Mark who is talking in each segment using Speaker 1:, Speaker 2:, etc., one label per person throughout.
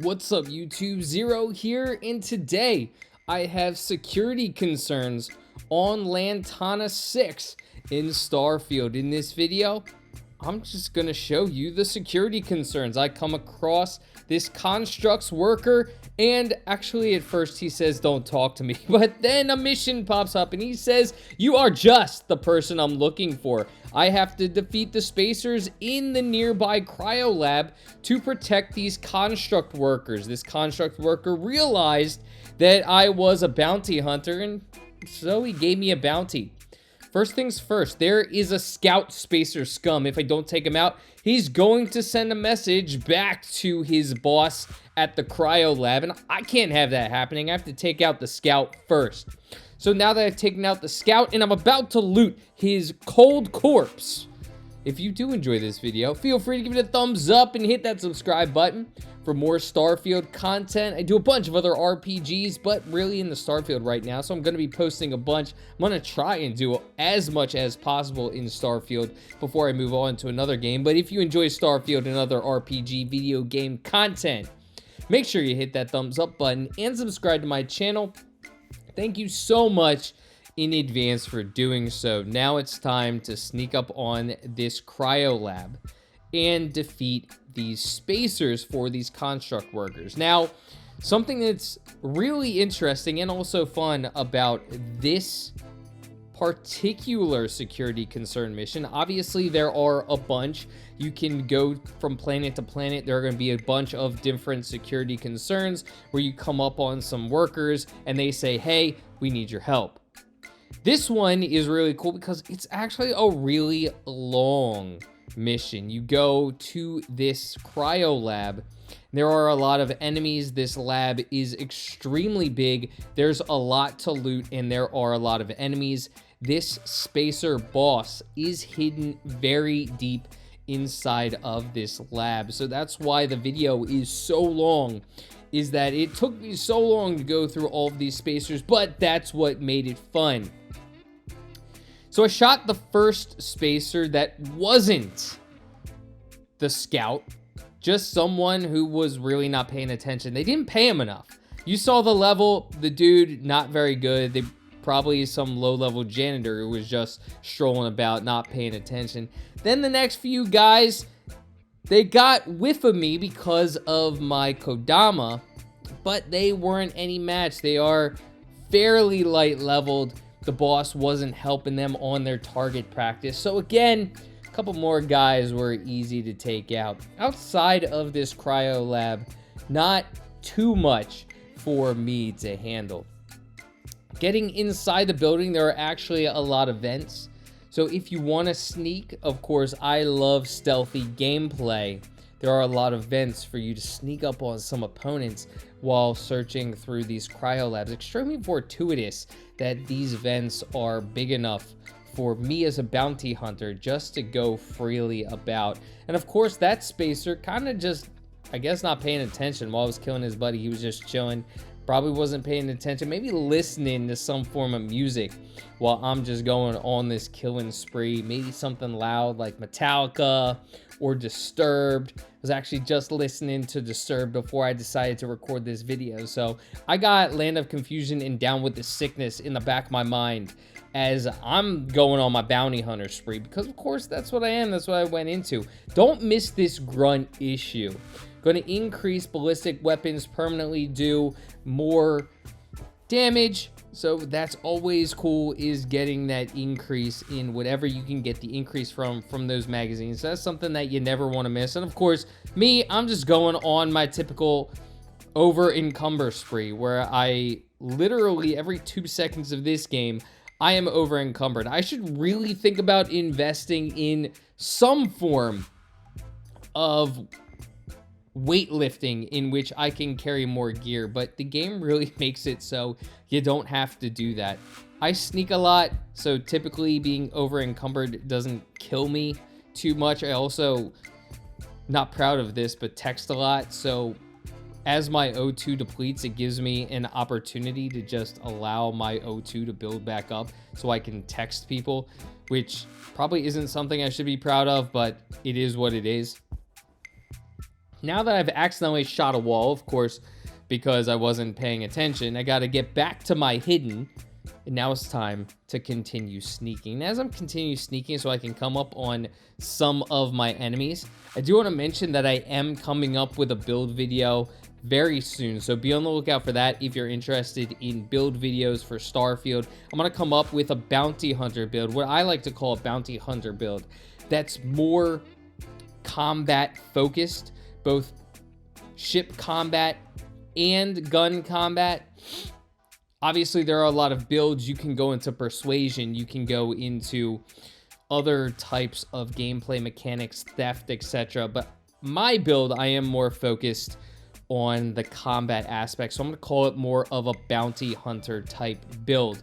Speaker 1: What's up YouTube, Zero here, and today I have security concerns on Lantana VI in Starfield. In this video, I'm just gonna show you the security concerns. I come across this Construx Worker, and actually at first he says don't talk to me, but then a mission pops up and he says you are just the person I'm looking for. I have to defeat the spacers in the nearby cryo lab to protect these Construct Workers. This Construct Worker realized that I was a bounty hunter, and so he gave me a bounty. First things first, there is a scout spacer scum. If I don't take him out, he's going to send a message back to his boss at the cryo lab, and I can't have that happening. I have to take out the scout first. So now that I've taken out the scout and I'm about to loot his cold corpse, if you do enjoy this video, feel free to give it a thumbs up and hit that subscribe button for more Starfield content. I do a bunch of other RPGs, but really in the Starfield right now, so I'm going to be posting a bunch. I'm going to try and do as much as possible in Starfield before I move on to another game. But if you enjoy Starfield and other RPG video game content, make sure you hit that thumbs up button and subscribe to my channel. Thank you so much in advance for doing so. Now it's time to sneak up on this cryo lab and defeat these spacers for these construct workers. Now, something that's really interesting and also fun about this particular security concern mission, obviously there are a bunch. You can go from planet to planet. There are going to be a bunch of different security concerns where you come up on some workers and they say, hey, we need your help. This one is really cool because it's actually a really long mission. You go to this cryo lab. There are a lot of enemies. This lab is extremely big. There's a lot to loot and there are a lot of enemies. This spacer boss is hidden very deep inside of this lab. So that's why the video is so long, is that it took me so long to go through all of these spacers, but that's what made it fun. So I shot the first spacer that wasn't the scout, just someone who was really not paying attention. They didn't pay him enough. You saw the level, the dude, not very good. They probably some low-level janitor who was just strolling about, not paying attention. Then the next few guys, they got whiff of me because of my Kodama, but they weren't any match. They are fairly light-leveled. The boss wasn't helping them on their target practice. So again, a couple more guys were easy to take out. Outside of this cryo lab, not too much for me to handle. Getting inside the building, there are actually a lot of vents. So if you want to sneak, of course, I love stealthy gameplay. There are a lot of vents for you to sneak up on some opponents while searching through these cryo labs. Extremely fortuitous that these vents are big enough for me as a bounty hunter just to go freely about. And of course, that spacer kind of just, I guess, not paying attention while I was killing his buddy. He was just chilling. Probably wasn't paying attention, maybe listening to some form of music while I'm just going on this killing spree. Maybe something loud like Metallica or Disturbed. I was actually just listening to Disturbed before I decided to record this video. So I got Land of Confusion and Down with the Sickness in the back of my mind as I'm going on my bounty hunter spree, because of course that's what I am. That's what I went into. Don't miss this grunt issue. Going to increase ballistic weapons, permanently do more damage. So that's always cool, is getting that increase in whatever you can get the increase from those magazines. That's something that you never want to miss. And of course, me, I'm just going on my typical over encumber spree where I literally every 2 seconds of this game, I am over encumbered. I should really think about investing in some form of weightlifting in which I can carry more gear, but the game really makes it so you don't have to do that. I sneak a lot, so typically being over encumbered doesn't kill me too much. I also, not proud of this, but text a lot, so as my O2 depletes, it gives me an opportunity to just allow my O2 to build back up so I can text people, which probably isn't something I should be proud of, but it is what it is. Now that I've accidentally shot a wall, of course, because I wasn't paying attention, I got to get back to my hidden. And now it's time to continue sneaking. As I'm continuing sneaking so I can come up on some of my enemies, I do want to mention that I am coming up with a build video very soon. So be on the lookout for that if you're interested in build videos for Starfield. I'm going to come up with a bounty hunter build, what I like to call a bounty hunter build. That's more combat focused, both ship combat and gun combat. Obviously, there are a lot of builds. You can go into persuasion, you can go into other types of gameplay mechanics, theft, etc. But my build, I am more focused on the combat aspect, so I'm going to call it more of a bounty hunter type build.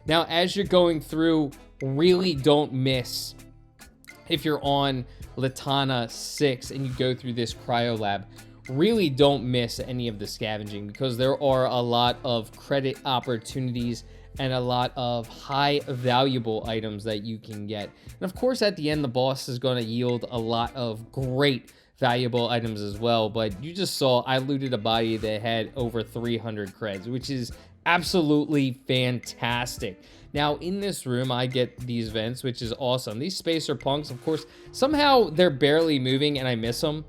Speaker 1: Now, as you're going through, really don't miss, if you're on Lantana VI and you go through this cryo lab, really don't miss any of the scavenging, because there are a lot of credit opportunities and a lot of high valuable items that you can get. And of course, at the end, the boss is going to yield a lot of great valuable items as well. But you just saw I looted a body that had over 300 creds, which is absolutely fantastic. Now, in this room, I get these vents, which is awesome. These spacer punks, of course, somehow they're barely moving and I miss them.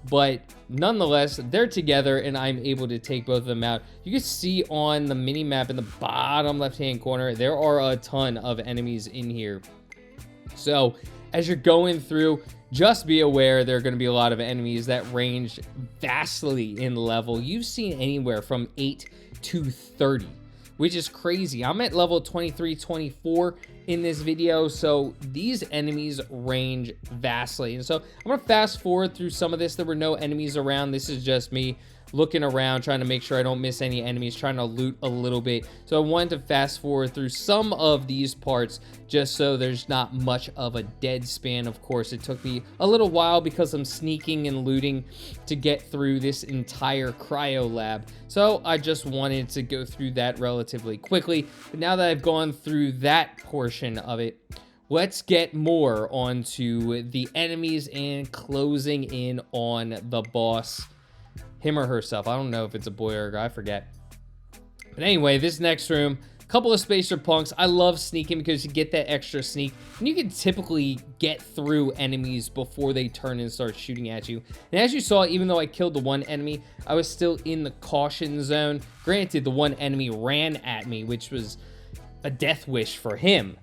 Speaker 1: But nonetheless, they're together and I'm able to take both of them out. You can see on the mini map in the bottom left-hand corner, there are a ton of enemies in here. So as you're going through, just be aware there are going to be a lot of enemies that range vastly in level. You've seen anywhere from 8 to 30, which is crazy. I'm at level 23, 24 in this video, so these enemies range vastly. And so I'm going to fast forward through some of this. There were no enemies around. This is just me looking around, trying to make sure I don't miss any enemies, trying to loot a little bit. So I wanted to fast forward through some of these parts just so there's not much of a dead span. Of course, it took me a little while because I'm sneaking and looting to get through this entire cryo lab. So I just wanted to go through that relatively quickly. But now that I've gone through that portion of it, let's get more onto the enemies and closing in on the boss. Him or herself. I don't know if it's a boy or a guy, I forget. But anyway, this next room, a couple of spacer punks. I love sneaking because you get that extra sneak. And you can typically get through enemies before they turn and start shooting at you. And as you saw, even though I killed the one enemy, I was still in the caution zone. Granted, the one enemy ran at me, which was a death wish for him.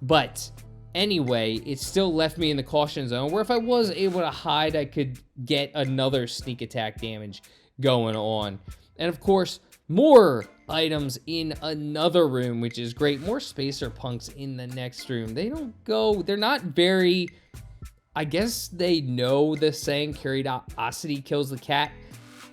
Speaker 1: But anyway, it still left me in the caution zone, where if I was able to hide, I could get another sneak attack damage going on. And of course, more items in another room, which is great. More spacer punks in the next room. They're not very, I guess they know the saying, curiosity kills the cat,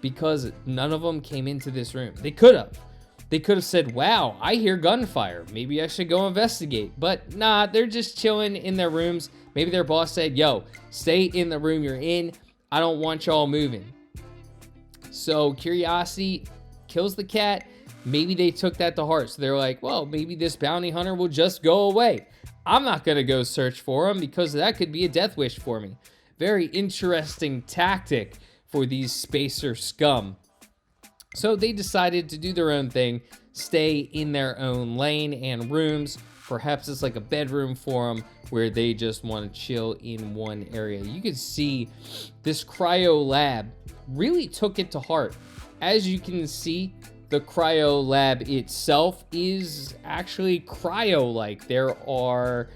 Speaker 1: because none of them came into this room. They could have said, wow, I hear gunfire. Maybe I should go investigate. But nah, they're just chilling in their rooms. Maybe their boss said, yo, stay in the room you're in. I don't want y'all moving. So curiosity kills the cat. Maybe they took that to heart. So they're like, well, maybe this bounty hunter will just go away. I'm not going to go search for him because that could be a death wish for me. Very interesting tactic for these spacer scum. So they decided to do their own thing, stay in their own lane and rooms. Perhaps it's like a bedroom for them where they just want to chill in one area. You can see this cryo lab really took it to heart. As you can see, the cryo lab itself is actually cryo-like. There are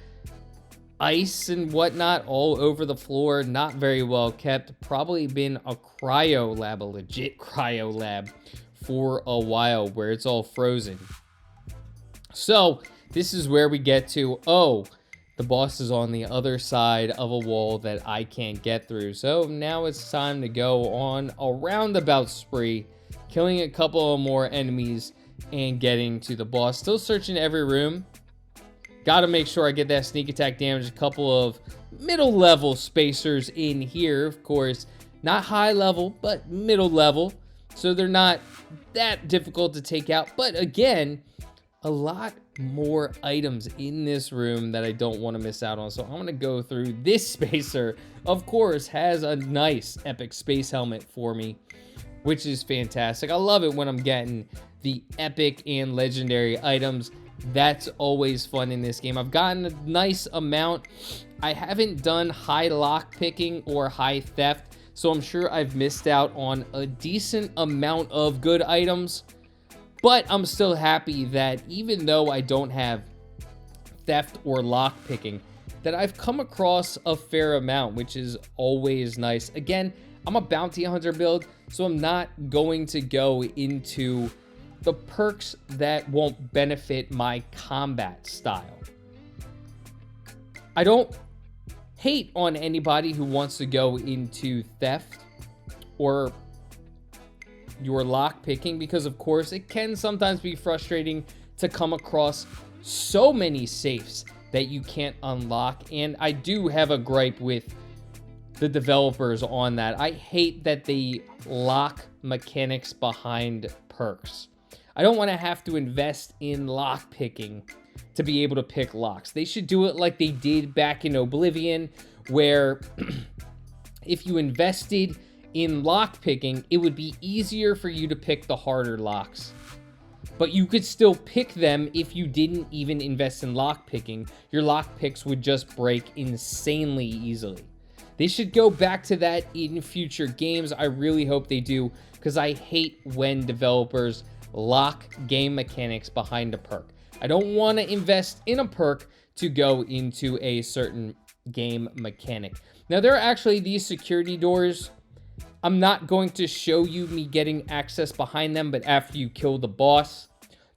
Speaker 1: ice and whatnot all over the floor, not very well kept. Probably been a cryo lab, a legit cryo lab for a while, where it's all frozen. So this is where we get to, oh, the boss is on the other side of a wall that I can't get through. So now it's time to go on a roundabout spree, killing a couple of more enemies and getting to the boss. Still searching every room. Got to make sure I get that sneak attack damage. A couple of middle level spacers in here, of course. Not high level, but middle level. So they're not that difficult to take out. But again, a lot more items in this room that I don't want to miss out on. So I'm going to go through this spacer. Of course, has a nice epic space helmet for me, which is fantastic. I love it when I'm getting the epic and legendary items. That's always fun in this game. I've gotten a nice amount. I haven't done high lock picking or high theft, so I'm sure I've missed out on a decent amount of good items. But I'm still happy that even though I don't have theft or lock picking, that I've come across a fair amount, which is always nice. Again, I'm a bounty hunter build, so I'm not going to go into the perks that won't benefit my combat style. I don't hate on anybody who wants to go into theft or your lock picking, because of course it can sometimes be frustrating to come across so many safes that you can't unlock, and I do have a gripe with the developers on that. I hate that they lock mechanics behind perks. I don't want to have to invest in lock picking to be able to pick locks. They should do it like they did back in Oblivion, where if you invested in lock picking, it would be easier for you to pick the harder locks. But you could still pick them if you didn't even invest in lock picking. Your lock picks would just break insanely easily. They should go back to that in future games. I really hope they do, because I hate when developers lock game mechanics behind a perk. I don't want to invest in a perk to go into a certain game mechanic. Now, there are actually these security doors. I'm not going to show you me getting access behind them, but after you kill the boss,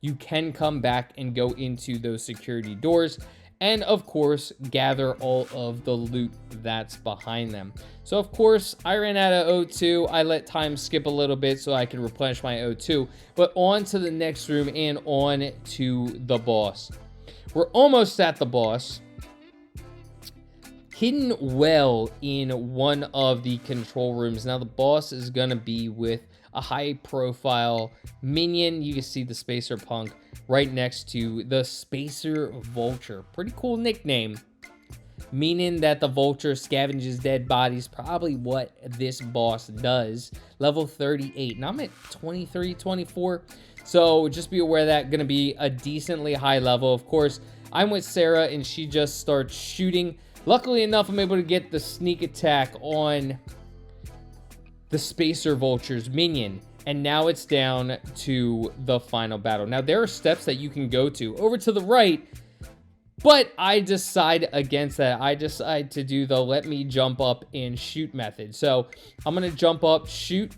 Speaker 1: you can come back and go into those security doors and, of course, gather all of the loot that's behind them. So, of course, I ran out of O2. I let time skip a little bit so I could replenish my O2. But on to the next room and on to the boss. We're almost at the boss. Hidden well in one of the control rooms. Now, the boss is going to be with a high-profile minion. You can see the Spacer Punk right next to the Spacer Vulture. Pretty cool nickname, meaning that the Vulture scavenges dead bodies. Probably what this boss does. Level 38, and I'm at 23, 24. So just be aware that going to be a decently high level. Of course, I'm with Sarah, and she just starts shooting. Luckily enough, I'm able to get the sneak attack on the Spacer Vulture's minion. And now it's down to the final battle. Now, there are steps that you can go to over to the right, but I decide against that. I decide to do the let me jump up and shoot method. So I'm going to jump up, shoot,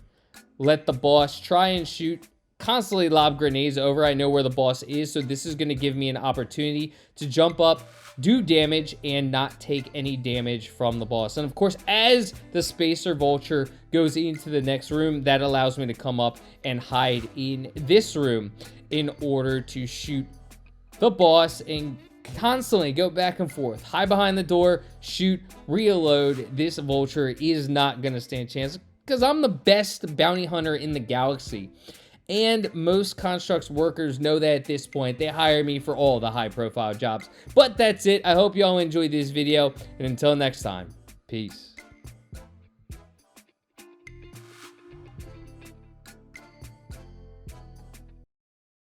Speaker 1: let the boss try and shoot, constantly lob grenades over. I know where the boss is, so this is going to give me an opportunity to jump up, do damage, and not take any damage from the boss. And of course, as the Spacer Vulture goes into the next room, that allows me to come up and hide in this room in order to shoot the boss and constantly go back and forth. Hide behind the door, shoot, reload. This Vulture is not going to stand a chance because I'm the best bounty hunter in the galaxy. And most Construx workers know that at this point. They hire me for all the high-profile jobs. But that's it. I hope you all enjoyed this video. And until next time, peace.